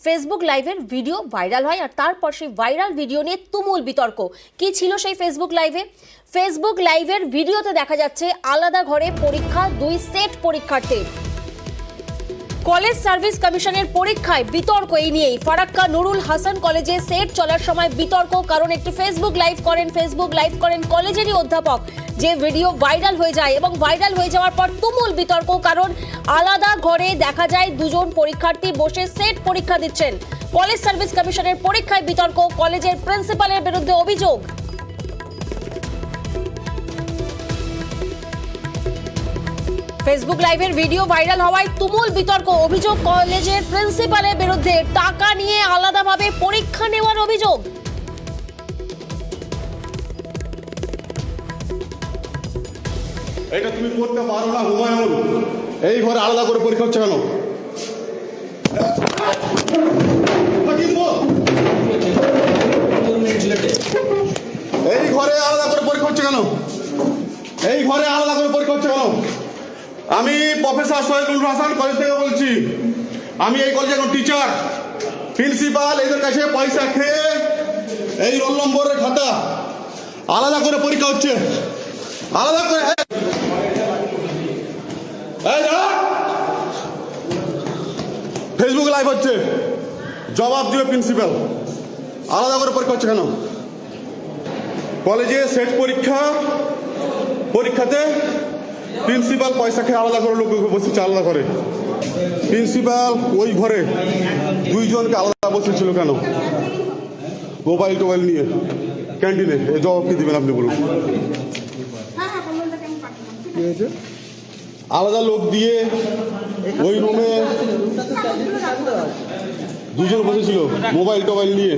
Facebook লাইভের video viral হয় আর তারপর সেই ভাইরাল ভিডিও নিয়ে তুমুল বিতর্ক। কি ছিল সেই ফেসবুক লাইভে? ফেসবুক লাইভের ভিডিওতে দেখা যাচ্ছে আলাদা ঘরে পরীক্ষা, 2 সেট পরীক্ষার্থীর। কলেজ সার্ভিস কমিশনের পরীক্ষায় বিতর্ক এই নিয়েই। ফারাক্কা নুরুল হাসান কলেজে সেট চলার সময় বিতর্ক, কারণ একটি ফেসবুক লাইভ করেন কলেজেরই অধ্যাপক, যে ভিডিও ভাইরাল হয়ে যায় এবং ভাইরাল হয়ে যাওয়ার পর তুমুল বিতর্ক, কারণ আলাদা ঘরে দেখা যায় 2 জন পরীক্ষার্থী বসে সেট পরীক্ষা দিচ্ছেন। কলেজ সার্ভিস কমিশনের পরীক্ষায় বিতর্ক, কলেজের প্রিন্সিপালের বিরুদ্ধে অভিযোগ। ফেসবুক লাইভের ভিডিও ভাইরাল হওয়ায় তুমুল বিতর্ক, অভিযোগ কলেজের প্রিন্সিপালের বিরুদ্ধে টাকা নিয়ে আলাদাভাবে পরীক্ষা নেওয়ার অভিযোগ। এটা তুমি করতে পারো না হুমায়ুন, এই ঘরে আলাদা করে পরীক্ষা হচ্ছে কেন? এই ঘরে আলাদা করে পরীক্ষা হচ্ছে কেন? এই ঘরে আলাদা করে পরীক্ষা হচ্ছে কেন? আমি প্রফেসর সৈয়দুল হাসান কলেজ থেকে বলছি। আমি এই কলেজে এখন টিচার। প্রিন্সিপাল এদের কাছে পয়সা খেয়ে এই রোল নম্বরের খাতা আলাদা করে পরীক্ষা হচ্ছে, আলাদা করে। ফেসবুক লাইভ হচ্ছে, জবাব দিবে প্রিন্সিপাল। আলাদা করে পরীক্ষা হচ্ছে কেন? কলেজে সেট পরীক্ষাতে প্রিন্সিপাল পয়সা খেয়ে আলাদা করে লোক বসেছে, আলাদা করে। প্রিন্সিপাল ওই ঘরে 2 জনকে আলাদা বসেছিল কেন? মোবাইল টোবাইল নিয়ে ক্যান্টিনে। এই জবাব কি দিবেন আপনি বলুন? আলাদা লোক দিয়ে ওই রুমে 2 জন বসেছিল মোবাইল টোবাইল নিয়ে।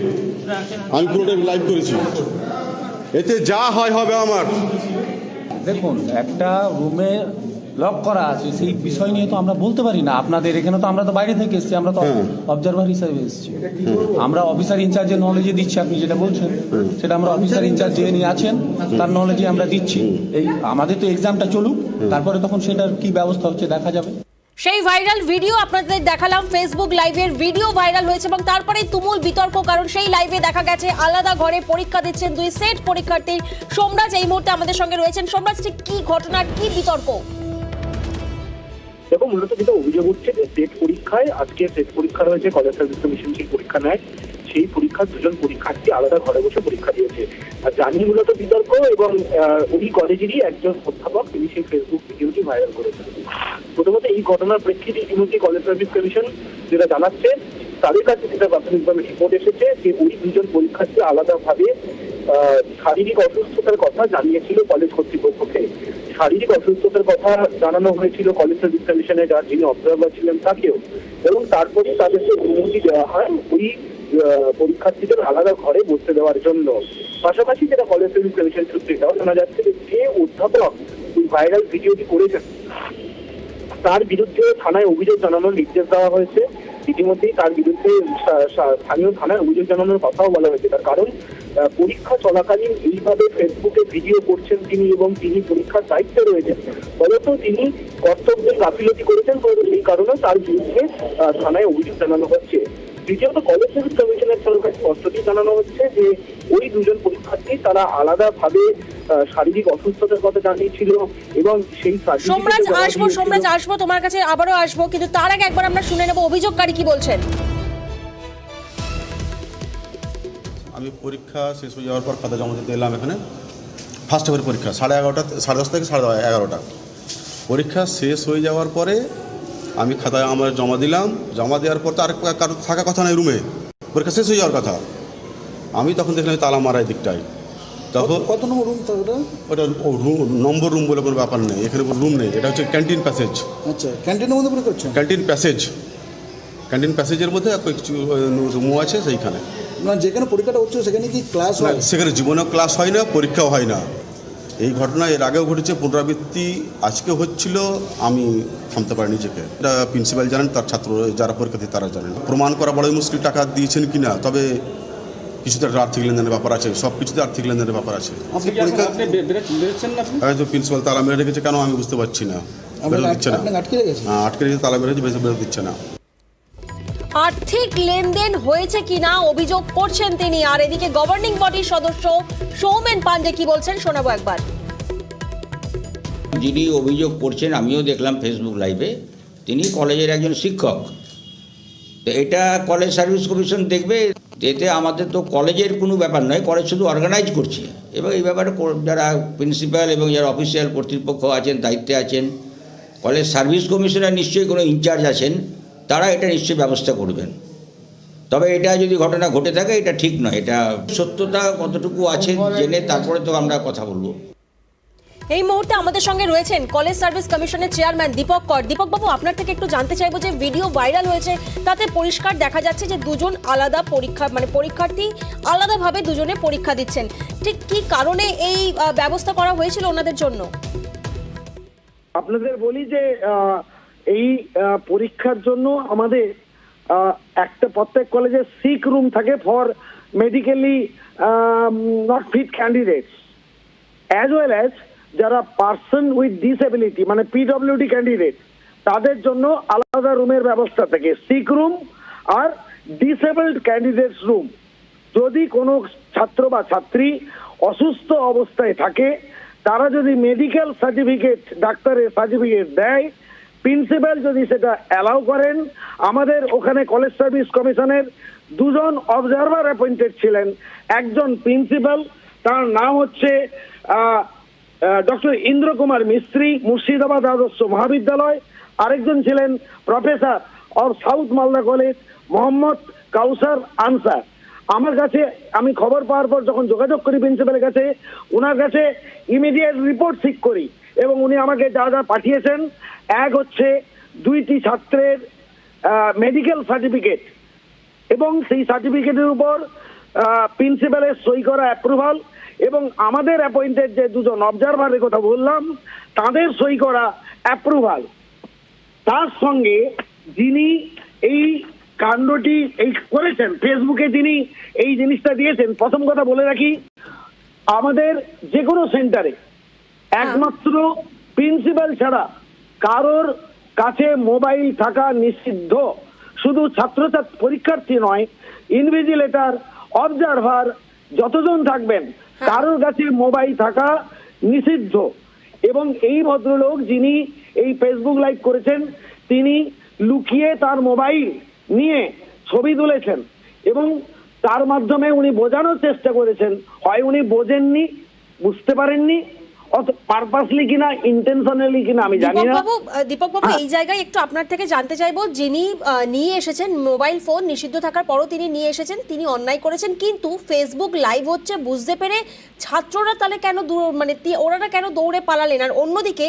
আমি পুরোটাই লাইভ করেছি। এতে যা হয় হবে আমার। দেখুন, একটা রুমে লক করা আছে, সেই বিষয় নিয়ে তো আমরা বলতে পারি না। আপনাদের এখানে তো আমরা তো বাইরে থেকে এসেছি, আমরা তো অবজারভার হিসাবে এসেছি। আমরা অফিসার ইনচার্জের নলেজে দিচ্ছি। আপনি যেটা বলছেন সেটা আমরা অফিসার ইনচার্জ যিনি আছেন তার নলেজে আমরা দিচ্ছি। এই আমাদের তো এক্সামটা চলুক, তারপরে তখন সেটার কি ব্যবস্থা হচ্ছে দেখা যাবে। সেই ভাইরাল ভিডিও আপনাদের দেখালাম। ফেসবুক লাইভের ভিডিও ভাইরাল হয়েছে এবং তারপরে তুমুল বিতর্ক, কারণ সেই লাইভে দেখা গেছে আলাদা ঘরে পরীক্ষা দিচ্ছেন 2 সেট পরীক্ষার্থী। সোমরাজ এই মুহূর্তে আমাদের সঙ্গে রয়েছেন। সোমরাজ, ঠিক কি ঘটনা, কি বিতর্ক? দেখো, মূলত যেটা অভিযোগ উঠছে যে সেট পরীক্ষায়, আজকে সেট পরীক্ষা রয়েছে, কলেজ সার্ভিস কমিশন সেই পরীক্ষা নেয়। সেই পরীক্ষার 2 জন পরীক্ষার্থী আলাদা ঘরে বসে পরীক্ষা দিয়েছে। আর জানিয়ে মূলত বিতর্ক, এবং ওই কলেজেরই একজন অধ্যাপক তিনি সেই ফেসবুক ভিডিওটি ভাইরাল করেছেন। প্রথমত এই ঘটনার প্রেক্ষিতে ইতিমধ্যে কলেজ সার্ভিস কমিশন যেটা জানাচ্ছে, তাদের কাছে যেটা প্রাথমিকভাবে রিপোর্ট এসেছে যে ওই 2 জন পরীক্ষার্থী আলাদাভাবে শারীরিক অসুস্থতার কথা জানিয়েছিল কলেজ কর্তৃপক্ষকে। শারীরিক অসুস্থতার কথা জানানো হয়েছিল কলেজ সার্ভিস কমিশনে যার যিনি অবজারভার ছিলেন তাকেও, এবং তারপরে তাদেরকে অনুমতি দেওয়া হয় ওই পরীক্ষার্থীদের আলাদা ঘরে বসতে দেওয়ার জন্য। পাশাপাশি যেটা কলেজ সার্ভিস কমিশন সূত্রে জানা যাচ্ছে যে অধ্যাপক ওই ভাইরাল ভিডিওটি করেছেন তার বিরুদ্ধে থানায় অভিযোগ জানানোর নির্দেশ দেওয়া হয়েছে। ইতিমধ্যেই তার বিরুদ্ধে স্থানীয় থানায় অভিযোগ জানানোর কথাও বলা হয়েছে। তার কারণ, পরীক্ষা চলাকালীন এইভাবে ফেসবুকে ভিডিও করছেন তিনি, এবং তিনি পরীক্ষার দায়িত্বে রয়েছেন, ফলত তিনি কর্তব্যের গাফিলতি করেছেন, এই কারণে তার বিরুদ্ধে থানায় অভিযোগ জানানো হচ্ছে। দ্বিতীয়ত, কলেজ সার্ভিস কমিশনের তরফে স্পষ্টতই জানানো হচ্ছে যে ওই 2 জন পরীক্ষার্থী তারা আলাদাভাবে শারীরিক অসুস্থতার কথা জানিয়েছিল, এবং সেই সোমরাজ আসবো তোমার কাছে, আবারও আসবো, কিন্তু তার আগে একবার আমরা শুনে নেব অভিযোগকারী কি বলছেন। আমি পরীক্ষা শেষ হয়ে যাওয়ার পর খাতা জমা দিতে এলাম এখানে। ফার্স্ট হাফের পরীক্ষা 11:30, 10:30 থেকে 11:30। পরীক্ষা শেষ হয়ে যাওয়ার পরে আমি খাতায় আমার জমা দিলাম। জমা দেওয়ার পর তো আর কারো থাকা কথা নয় রুমে, পরীক্ষা শেষ হয়ে যাওয়ার কথা। আমি তখন দেখলাম তালা মারা এই দিকটায়। তখন কত নম্বর রুম? ওটা নম্বর রুম বলে কোনো ব্যাপার নেই, এখানে কোনো রুম নেই। এটা হচ্ছে ক্যান্টিন প্যাসেজ। আচ্ছা, ক্যান্টিনের মধ্যে পরীক্ষা হচ্ছে? ক্যান্টিন প্যাসেজের মধ্যে কিছু রুমও আছে সেইখানে। না, যেখানে পরীক্ষাটা হচ্ছে সেখানে কি ক্লাস হয়? সেখানে জীবনেও ক্লাস হয় না, পরীক্ষাও হয় না। এই ঘটনা এর আগেও ঘটেছে, পুনরাবৃত্তি আজকে হচ্ছিল। আমি থামতে পারি নিজেকে। এটা প্রিন্সিপাল জানেন, তার ছাত্র যারা পরীক্ষার্থী তারা জানেন। প্রমাণ করা বড়ই মুশকিল টাকা দিয়েছেন কিনা, তবে কিছুতে আর্থিক লেনদেনের ব্যাপার আছে, সব কিছুতে আর্থিক লেনদেনের ব্যাপার আছে। হয়তো প্রিন্সিপাল তালা মেরে রেখেছে, কেন আমি বুঝতে পারছি না। বেরোতে দিচ্ছে না, আটকে রেখেছে, তালা মেরে রেখেছে, বেরোতে দিচ্ছে না। আর্থিক লেনদেন হয়েছে কিনা অভিযোগ করছেন তিনি। আর এদিকে গভর্নিং বডির সদস্য সৌমেন পান্ডে কি বলছেন শোনাবো একবার। যিনি অভিযোগ করছেন আমিও দেখলাম ফেসবুক লাইভে, তিনি কলেজের একজন শিক্ষক। তো এটা কলেজ সার্ভিস কমিশন দেখবে, এতে আমাদের তো কলেজের কোনো ব্যাপার নয়, কলেজ শুধু অর্গানাইজ করছে। এবং এই ব্যাপারে যারা প্রিন্সিপাল এবং যারা অফিসিয়াল কর্তৃপক্ষ আছেন, দায়িত্বে আছেন, কলেজ সার্ভিস কমিশনের নিশ্চয়ই কোনো ইনচার্জ আছেন, তারা এটা নিশ্চয়ই ব্যবস্থা করবেন। তবে এটা যদি ঘটনা ঘটে থাকে এটা ঠিক নয়, এটা সত্যতা কতটুকু আছে জেনে তারপরে তো আমরা কথা বলবো। এই মুহূর্তে আমাদের সঙ্গে রয়েছেন কলেজ সার্ভিস কমিশনের চেয়ারম্যান দীপক কর। দীপক বাবু, আপনার থেকে একটু জানতে চাইবো যে ভিডিও ভাইরাল হয়েছে, তাতে পরিষ্কার দেখা যাচ্ছে যে দুজন আলাদা পরীক্ষার্থী আলাদাভাবে দুজনে পরীক্ষা দিচ্ছেন। ঠিক কি কারণে এই ব্যবস্থা করা হয়েছিল ওনাদের জন্য? আপনাদের বলি যে এই পরীক্ষার জন্য আমাদের একটা প্রত্যেক কলেজে সিক রুম থাকে for medically not fit candidates, as well as যারা পার্সন উইথ ডিসএবিলিটি মানে পিডব্লিউডি ক্যান্ডিডেট, তাদের জন্য আলাদা রুমের ব্যবস্থা থাকে, সিক রুম আর ডিসেবলড ক্যান্ডিডেটস রুম। যদি কোনো ছাত্র বা ছাত্রী অসুস্থ অবস্থায় থাকে, তারা যদি মেডিকেল সার্টিফিকেট, ডাক্তারের সার্টিফিকেট দেয়, প্রিন্সিপাল যদি সেটা অ্যালাউ করেন, আমাদের ওখানে কলেজ সার্ভিস কমিশনের দুজন অবজারভার অ্যাপয়েন্টেড ছিলেন। একজন প্রিন্সিপাল, তার নাম হচ্ছে ডক্টর ইন্দ্র কুমার মিস্ত্রি, মুর্শিদাবাদ আদর্শ মহাবিদ্যালয়। আরেকজন ছিলেন professor of south Malda college Mohammad Kausar Ansar. আমার কাছে আমি খবর পাওয়ার পর যখন যোগাযোগ করি প্রিন্সিপালের কাছে, ওনার কাছে ইমিডিয়েট রিপোর্ট ঠিক করি এবং উনি আমাকে যা যা পাঠিয়েছেন, এক হচ্ছে 2টি ছাত্রের মেডিকেল সার্টিফিকেট এবং সেই সার্টিফিকেটের উপর প্রিন্সিপালের সই করা অ্যাপ্রুভাল, এবং আমাদের অ্যাপয়েন্টেড যে দুজন অবজারভারের কথা বললাম তাদের সই করা অ্যাপ্রুভাল। তার সঙ্গে যিনি এই কাণ্ডটি এই করেছেন, ফেসবুকে যিনি এই জিনিসটা দিয়েছেন, প্রথম কথা বলে রাখি, আমাদের যে কোনো সেন্টারে একমাত্র প্রিন্সিপাল ছাড়া কারোর কাছে মোবাইল থাকা নিষিদ্ধ। শুধু ছাত্রছাত্রী পরীক্ষার্থী নয়, ইনভিজিলেটর, অবজারভার যতজন থাকবেন কারোর কাছে মোবাইল থাকা নিষিদ্ধ। এবং এই ভদ্রলোক যিনি এই ফেসবুক লাইভ করেছেন, তিনি লুকিয়ে তার মোবাইল নিয়ে ছবি তুলেছেন এবং তার মাধ্যমে উনি বোঝানোর চেষ্টা করেছেন, হয় উনি বোঝেননি, বুঝতে পারেননি, পারপাসলি কিনা ইন্টেনশনালি কিনা আমি জানি না। দীপক বাবু, এই জায়গায় একটু আপনার থেকে জানতে চাইবো, যিনি নিয়ে এসেছেন মোবাইল ফোন নিষিদ্ধ থাকার পরও তিনি নিয়ে এসেছেন, তিনি অন্যায় করেছেন, কিন্তু ফেসবুক লাইভ হচ্ছে বুঝতে পেরে ছাত্ররা তাহলে কেন ওনারা কেন দৌড়ে পালালেন? আর অন্যদিকে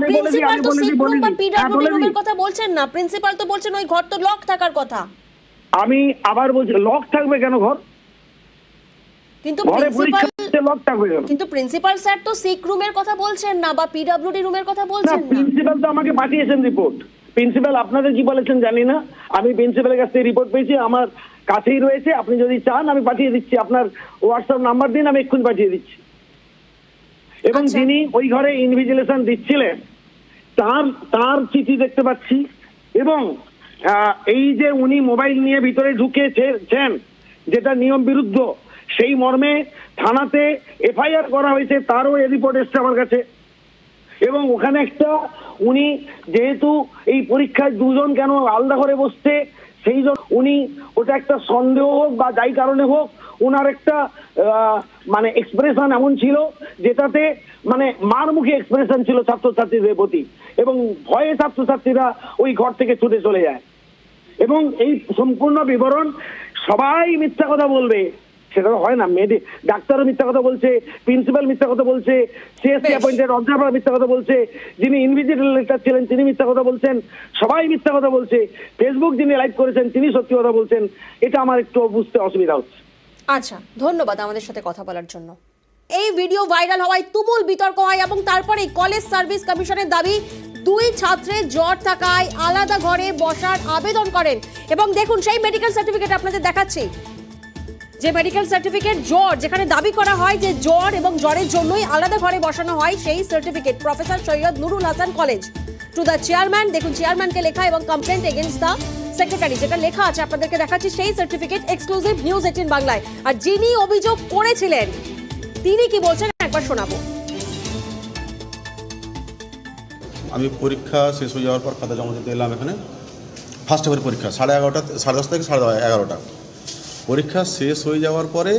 প্রিন্সিপাল তো সিক রুম বা পিডব্লিউডি রুমের কথা বলছেন না, প্রিন্সিপাল তো বলছেন ওই ঘর তো লক থাকার কথা। আমি আবার বলছি, লক থাকবে কেন ঘর? কিন্তু প্রিন্সিপাল স্যার তো সিক রুমের কথা বলছেন না বা পিডব্লিউডি রুমের কথা বলছেন না। প্রিন্সিপাল তো আমাকে পাঠিয়েছেন রিপোর্ট। প্রিন্সিপাল আপনাদের কি বলেছেন জানি না, আমি প্রিন্সিপালের কাছ থেকে রিপোর্ট পেয়েছি, আমার কাছেই রয়েছে। আপনি যদি চান আমি পাঠিয়ে দিচ্ছি, আপনার হোয়াটসঅ্যাপ নাম্বার দিন, আমি এক্ষুনি পাঠিয়ে দিচ্ছি। এবং যিনি ওই ঘরে ইনভিজিলেশন দিচ্ছিলেন তার চিঠি দেখতে পাচ্ছি, এবং এই যে উনি মোবাইল নিয়ে ভিতরে ঢুকেছেন যেটা নিয়ম বিরুদ্ধ, সেই মর্মে থানাতে এফআইআর করা হয়েছে, তারও এই রিপোর্ট এসছে আমার কাছে। এবং ওখানে একটা উনি যেহেতু এই পরীক্ষায় দুজন কেন আলাদা করে বসছে, সেই জন্য উনি ওটা একটা সন্দেহ হোক বা যাই কারণে হোক, ওনার একটা মানে এক্সপ্রেশন এমন ছিল যেটাতে মানে মারমুখী এক্সপ্রেশন ছিল ছাত্রছাত্রীদের প্রতি, এবং ভয়ে ছাত্রছাত্রীরা ওই ঘর থেকে ছুটে চলে যায়। এবং এই সম্পূর্ণ বিবরণ সবাই মিথ্যা কথা বলবে সেটা হয় না। ডাক্তারও মিথ্যা কথা বলছে, প্রিন্সিপাল মিথ্যা কথা বলছে, সিএসসি অ্যাপয়েন্টেড অবজারভার মিথ্যা কথা বলছে, যিনি ইনভিজিলেটর ছিলেন তিনি মিথ্যা কথা বলছেন, সবাই মিথ্যা কথা বলছে। ফেসবুক যিনি লাইভ করেছেন তিনি সত্যি কথা বলছেন। এটা আমার একটু বুঝতে অসুবিধা হচ্ছে। আচ্ছা, ধন্যবাদ আমাদের সাথে কথা বলার জন্য। এই ভিডিও ভাইরাল হওয়ায় তুমুল বিতর্ক হয় এবং তারপরে কলেজ সার্ভিস কমিশনের দাবি 2 ছাত্রের জ্বর থাকায় আলাদা ঘরে বসার আবেদন করেন। এবং দেখুন সেই মেডিকেল সার্টিফিকেট আপনাদের দেখাচ্ছি, যে মেডিকেল সার্টিফিকেট জ্বর, যেখানে দাবি করা হয় যে জ্বর এবং জ্বরের জন্যই আলাদা ঘরে বসানো হয়, সেই certificate professor Syed Nurul Hasan college to the chairman. দেখুন চেয়ারম্যানকে লেখা এবং কমপ্লেন্ট এগেইনস্ট দ্য সেক্রেটারি, যেটা লেখা আছে আপনাদেরকে দেখাচ্ছি সেই সার্টিফিকেট, এক্সক্লুসিভ নিউজ 18 বাংলায়। আর যিনি অভিযোগ করেছিলেন তিনি কি বলছেন একবার শোনাবো। আমি পরীক্ষা শেষ হয়ে যাওয়ার পর খাতা জমা দিতে এলাম এখানে। ফার্স্ট হাফের পরীক্ষা 11:30, 10:30 থেকে 11:30। পরীক্ষা শেষ হয়ে যাওয়ার পরে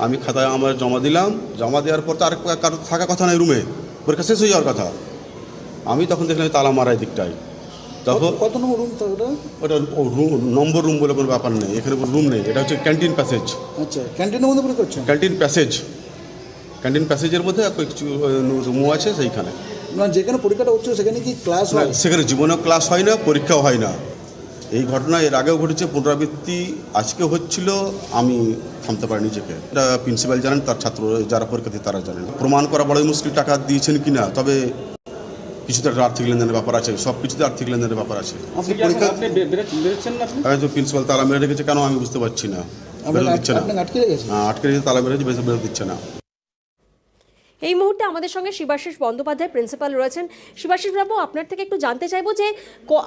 আমি খাতা আমার জমা দিলাম। জমা দেওয়ার পর তো আর কারো থাকা কথা নয় রুমে, পরীক্ষা শেষ হয়ে যাওয়ার কথা। আমি তখন দেখলাম তালা মারা এই দিকটায়। তখন কত নম্বর রুম তো ওটা? ওটা নম্বর রুম বলে কোনো ব্যাপার নেই, এখানে কোনো রুম নেই। এটা হচ্ছে ক্যান্টিন প্যাসেজ। আচ্ছা, ক্যান্টিনের মধ্যে পরীক্ষা হচ্ছে? ক্যান্টিন প্যাসেজের মধ্যে কিছু রুমও আছে সেইখানে। মানে যেখানে পরীক্ষাটা হচ্ছে সেখানে কি ক্লাস হয়? সেখানে জীবনেও ক্লাস হয় না, পরীক্ষাও হয় না। এই ঘটনা এর আগেও ঘটেছে, পুনরাবৃত্তি আজকে হচ্ছিল। আমি থামতে পারি নিজেকে। এটা প্রিন্সিপাল জানেন, তার ছাত্র যারা পরীক্ষা দিয়ে তারা জানেন। প্রমাণ করা বড়ই মুশকিল টাকা দিয়েছেন কিনা, তবে কিছুতে একটা আর্থিক লেনদেনের ব্যাপার আছে, সব কিছুতে আর্থিক লেনদেনের ব্যাপার আছে। প্রিন্সিপাল তালা মেরে রেখেছে কেন আমি বুঝতে পারছি না। বেরোতে দিচ্ছে না, আটকে রেখেছে, তালা মেরেছে, বেরোতে দিচ্ছে না। এই মুহূর্তে আমাদের সঙ্গে শিবাশিস বন্দ্যোপাধ্যায় প্রিন্সিপাল রয়েছেন। শিবাশিস বাবু, আপনার থেকে একটু জানতে চাইবো যে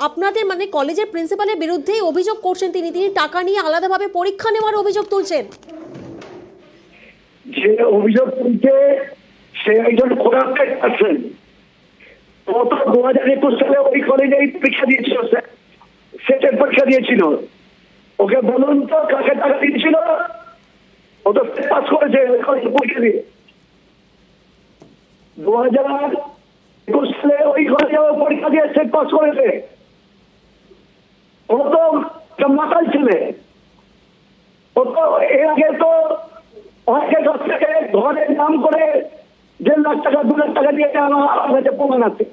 আপনাদের মানে কলেজের প্রিন্সিপালের বিরুদ্ধেই অভিযোগ করছেন তিনি টাকা নিয়ে আলাদাভাবে পরীক্ষা নেওয়ার অভিযোগ তুলছেন। যে অভিযোগ তুলছে সে একজন করাপ্টেড পারসন। ও তো 2021 সালে ওই কলেজেই পরীক্ষা দিয়েছিল, সেটের পরীক্ষা দিয়েছিল। ওকে বলুন তো কাকে টাকা দিয়েছিল? ও তো পাস করেছে পরীক্ষা দিয়ে। 2021 সালে ওই কলেজে পরীক্ষা দিয়ে সেট পাস করেছে। ও তো মাতাল ছেলে। ও তো এর আগে তো অনেকের কাছ থেকে ঘরের নাম করে 1.5 লাখ টাকা 2 লাখ টাকা দিয়ে আমার কাছে প্রমাণ আছে।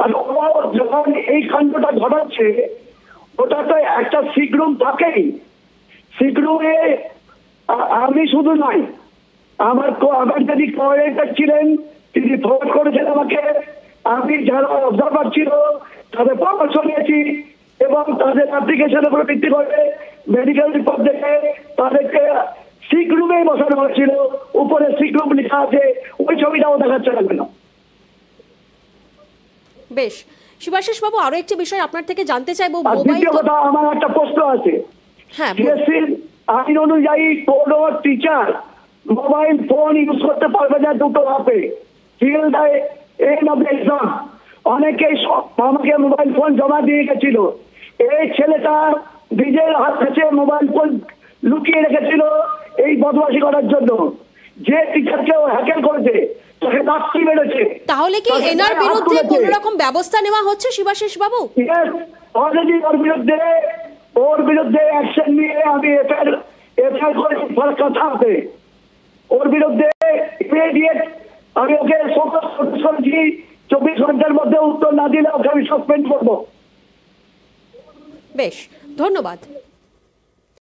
আর ও যখন এই কাণ্ডটা ঘটাচ্ছে, ওটা তো একটা সিক রুম থাকেই। সিক রুমে আমি শুধু নয়, আমার যিনি কোঅর্ডিনেটর ছিলেন তিনি ফোন করেছেন আমাকে। আমি যারা অবজারভার ছিল তাদের পরামর্শ নিয়েছি এবং তাদের অ্যাপ্লিকেশনের উপর ভিত্তি করে মেডিকেল রিপোর্ট দেখে তাদেরকে সিক রুমেই বসানো হয়েছিল। উপরে সিক রুম লেখা আছে, ওই ছবিটাও দেখাচ্ছে না কেন? বেশ, শিবাশিস বাবু, আরো একটি বিষয় আপনার থেকে জানতে চাইবো। দ্বিতীয় কথা, আমার একটা প্রশ্ন আছে। হ্যাঁ, সিএসসির আইন অনুযায়ী কোনো টিচার মোবাইল ফোন ইউজ করতে পারবে না দুটো হাতে। অনেকেই আমাকে মোবাইল ফোন জমা দিয়ে গেছিল। এই ছেলেটা নিজের হাত কাছে মোবাইল ফোন লুকিয়ে রেখেছিল এই বদমাশি করার জন্য। যে টিচারকে হ্যাকেল করেছে তাকে নাস্তি মেরেছে। তাহলে কি এনার বিরুদ্ধে কোন রকম ব্যবস্থা নেওয়া হচ্ছে শিবাশিস বাবু? অলরেডি ওর বিরুদ্ধে অ্যাকশন নিয়ে আমি এফআইআর করেছি ফরকার থানাতে। ওর বিরুদ্ধে ইমিডিয়েট আমি ওকে করেছি। 24 ঘন্টার মধ্যে উত্তর না দিলে ওকে আমি সাসপেন্ড করবো। বেশ, ধন্যবাদ।